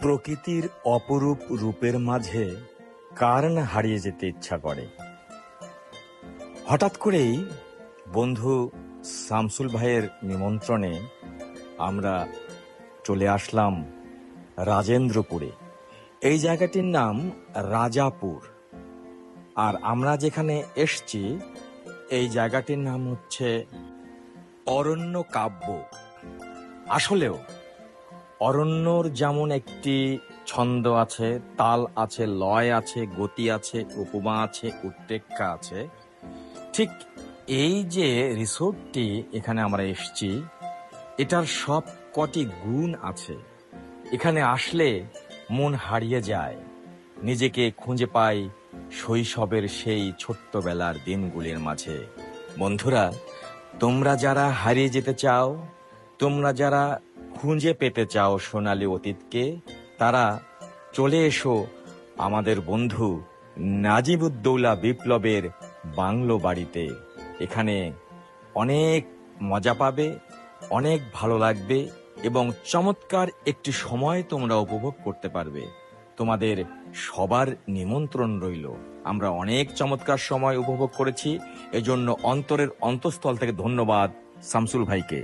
প্রকৃতির অপরূপ রূপের মাঝে কার না হারিয়ে যেতে ইচ্ছা করে। হঠাৎ করেই বন্ধু শামসুল ভাইয়ের নিমন্ত্রণে আমরা চলে আসলাম রাজেন্দ্রপুরে। এই জায়গাটির নাম রাজাপুর। আর আমরা যেখানে এসছি এই জায়গাটির নাম হচ্ছে অরণ্য কাব্য। আসলেও অরণ্যর যেমন একটি ছন্দ আছে, তাল আছে, লয় আছে, গতি আছে, উপমা আছে, উৎপ্রেক্ষা আছে, ঠিক এই যে রিসোর্টটি এখানে আমরা এসছি এটার সব কটি গুণ আছে। এখানে আসলে মন হারিয়ে যায়, নিজেকে খুঁজে পাই শৈশবের সেই ছোট্টবেলার দিনগুলির মাঝে। বন্ধুরা, তোমরা যারা হারিয়ে যেতে চাও, তোমরা যারা খুঁজে পেতে চাও সোনালী অতীতকে, তারা চলে এসো আমাদের বন্ধু নাজিবুদ্দৌলা বিপ্লবের বাংলো বাড়িতে। এখানে অনেক মজা পাবে, অনেক ভালো লাগবে এবং চমৎকার একটি সময় তোমরা উপভোগ করতে পারবে। তোমাদের সবার নিমন্ত্রণ রইল। আমরা অনেক চমৎকার সময় উপভোগ করেছি, এজন্য অন্তরের অন্তঃস্থল থেকে ধন্যবাদ শামসুল ভাইকে।